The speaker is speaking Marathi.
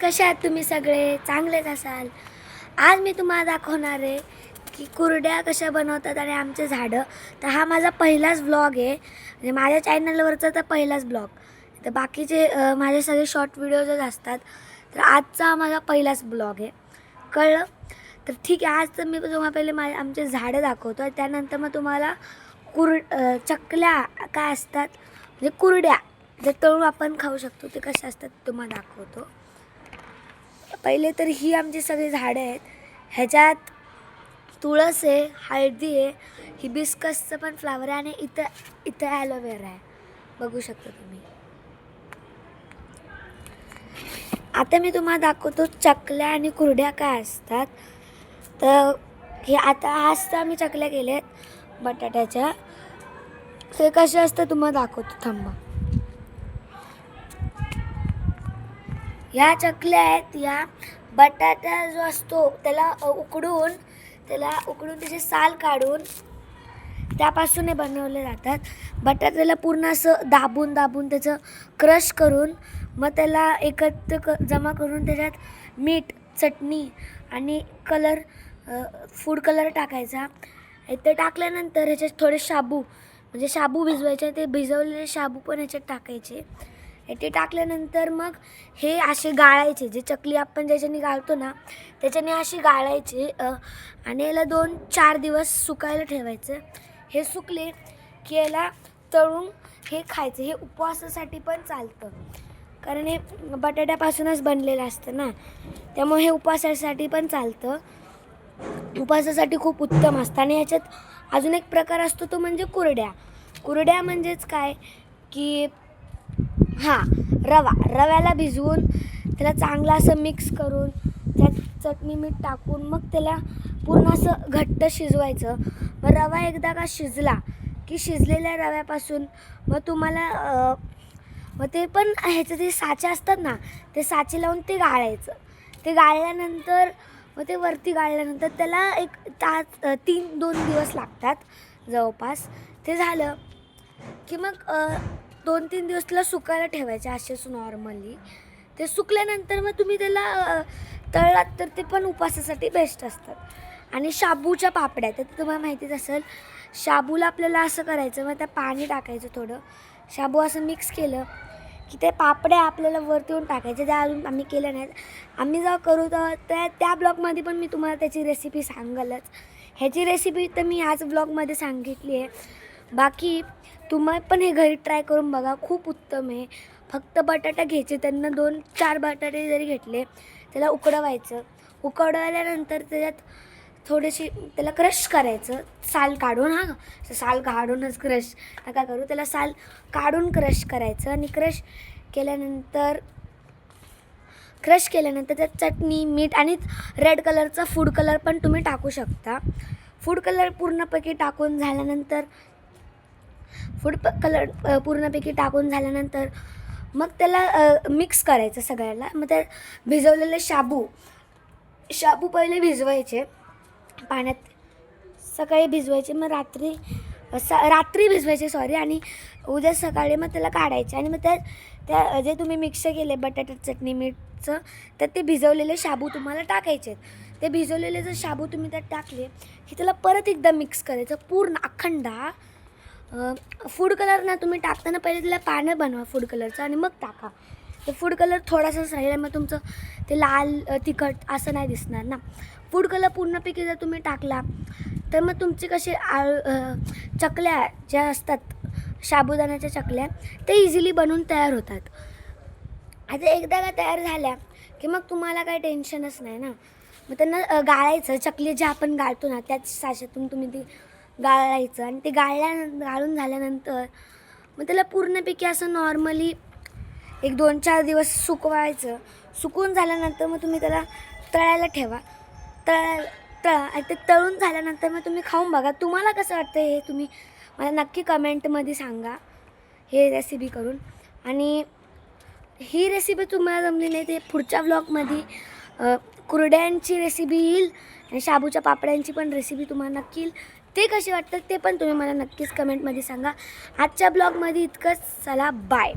कशा आहात तुम्ही सगळे? चांगलेच असाल. आज मी तुम्हाला दाखवणार आहे की कुरड्या कशा बनवतात आणि आमचे झाडं. तर हा माझा पहिलाच व्लॉग आहे, म्हणजे माझ्या चॅनलवरचा तर पहिलाच ब्लॉग. तर बाकीचे माझे सगळे शॉर्ट व्हिडिओजच असतात. तर आजचा हा माझा पहिलाच ब्लॉग आहे, कळलं? तर ठीक आहे, आज तर मी तुम्हाला पहिले आमचे झाडं दाखवतो, त्यानंतर मग तुम्हाला चकल्या काय असतात म्हणजे कुरड्या जे तळून आपण खाऊ शकतो ते कशा असतात तुम्हाला दाखवतो. पहिले तर ही आमची सगळी झाडं आहेत. ह्याच्यात तुळस आहे, हळदी आहे, हिबिस्कसचं पण फ्लावर आहे आणि इथं ॲलोवेरा आहे, बघू शकता तुम्ही. आता मी तुम्हाला दाखवतो चकल्या आणि कुरड्या काय असतात. तर हे आता आज तर आम्ही चकल्या केल्या आहेत बटाट्याच्या. ते कसे असतात तुम्हाला दाखवतो, थांबा. ह्या चकल्या आहेत, या बटाटा जो असतो त्याला उकडून त्याचे साल काढून त्यापासून हे बनवले जातात. बटाट्याला पूर्ण असं दाबून त्याचं क्रश करून मग त्याला एकत्र जमा करून त्याच्यात मीठ, चटणी आणि फूड कलर टाकायचा. ते टाकल्यानंतर ह्याच्यात थोडे शाबू म्हणजे शाबू भिजवायचे, ते भिजवलेले शाबू पण ह्याच्यात टाकायचे. ते टाकल्यानंतर मग हे असे गाळायचे, जे चकली आपण ज्याच्याने गाळतो ना त्याच्याने अशी गाळायचे आणि याला 2-4 दिवस सुकायला ठेवायचं. हे सुकले की याला तळून हे खायचं. हे उपवासासाठी पण चालतं, कारण हे बटाट्यापासूनच बनलेलं असतं ना, त्यामुळे हे उपवासासाठी पण चालतं. उपवासासाठी खूप उत्तम असतं. आणि ह्याच्यात अजून एक प्रकार असतो, तो म्हणजे कुरड्या म्हणजेच काय की रव्याला भिजवून त्याला चांगलं असं मिक्स करून त्यात चटणी मीठ टाकून मग त्याला पूर्ण असं घट्ट शिजवायचं. मग रवा एकदा का शिजला की शिजलेल्या रव्यापासून मग तुम्हाला मग ते पण ह्याचे जे साचे असतात ना, ते साचे लावून ते गाळायचं. ते गाळल्यानंतर मग ते वरती गाळल्यानंतर त्याला एक 2 दिवस लागतात जवळपास. ते झालं की मग 2-3 दिवस त्याला सुकायला ठेवायचे असेच नॉर्मली. ते सुकल्यानंतर मग तुम्ही त्याला तळलात तर ते पण उपवासासाठी बेस्ट असतात. आणि शाबूच्या पापड्या तर तुम्हाला माहितीच असेल. शाबूला आपल्याला असं करायचं, मग त्या पाणी टाकायचं थोडं, शाबू असं मिक्स केलं की ते पापड्या आपल्याला वरती येऊन टाकायच्या. त्या अजून आम्ही केल्या नाहीत. आम्ही जेव्हा करू तर त्या ब्लॉगमध्ये पण मी तुम्हाला त्याची रेसिपी सांगालच. ह्याची रेसिपी तर मी ह्याच ब्लॉगमध्ये सांगितली आहे. बाकी तुम्ही पण हे घरी ट्राय करून बघा, खूप उत्तम आहे. फक्त बटाटा घ्यायचे, त्यांना 2-4 बटाटे जरी घेतले त्याला उकडवायचं. उकडवल्यानंतर त्याच्यात थोडेसे त्याला क्रश करायचं, साल काढून. साल काढूनच क्रश नका करू, त्याला साल काढून क्रश करायचं. आणि क्रश केल्यानंतर त्यात चटणी, मीठ आणि रेड कलरचा फूड कलर पण तुम्ही टाकू शकता. फूड कलर पूर्णपैकी टाकून झाल्यानंतर मग त्याला मिक्स करायचं सगळ्याला. मग त्या भिजवलेले शाबू पहिले भिजवायचे पाण्यात, सकाळी भिजवायचे, मग रात्री भिजवायचे आणि उद्या सकाळी मग त्याला काढायचे. आणि मग त्या जे तुम्ही मिक्स केले बटाटा, चटणी, मीठचं, तर ते भिजवलेले शाबू तुम्हाला टाकायचे. ते भिजवलेले जर शाबू तुम्ही त्यात टाकले की त्याला परत एकदा मिक्स करायचं पूर्ण अखंड. फूड कलर ना तुम्ही टाकताना पहिले त्याला पानं बनवा फूड कलरचं आणि मग टाका. ते फूड कलर थोडासाच राहील, मग तुमचं ते लाल तिखट असं नाही दिसणार ना. फूड कलर पूर्णपैकी जर तुम्ही टाकला तर मग तुमचे कसे चकल्या ज्या असतात साबुदाण्याच्या चकल्या, ते इझिली बनवून तयार होतात. आता एकदा का तयार झाल्या की मग तुम्हाला काही टेन्शनच नाही ना. मग त्यांना गाळायचं, चकली जे आपण गाळतो ना त्याच साच्यातून तुम्ही ती गाळायचं. आणि ते गाळून झाल्यानंतर मग त्याला पूर्णपैकी असं नॉर्मली एक 2-4 दिवस सुकवायचं. सुकवून झाल्यानंतर मग तुम्ही त्याला तळायला ठेवा. ते तळून झाल्यानंतर मग तुम्ही खाऊन बघा, तुम्हाला कसं वाटतं हे तुम्ही मला नक्की कमेंटमध्ये सांगा हे रेसिपी करून. आणि ही रेसिपी तुम्हाला जमली नाही ते पुढच्या व्लॉगमध्ये कुरड्यांची रेसिपी येईल आणि शाबूच्या पापड्यांची पण रेसिपी तुम्हाला नक्की येईल. ते कसे वाटतात ते पण तुम्ही मला नक्कीच कमेंटमध्ये सांगा. आजच्या ब्लॉगमध्ये इतकंच. चला, बाय.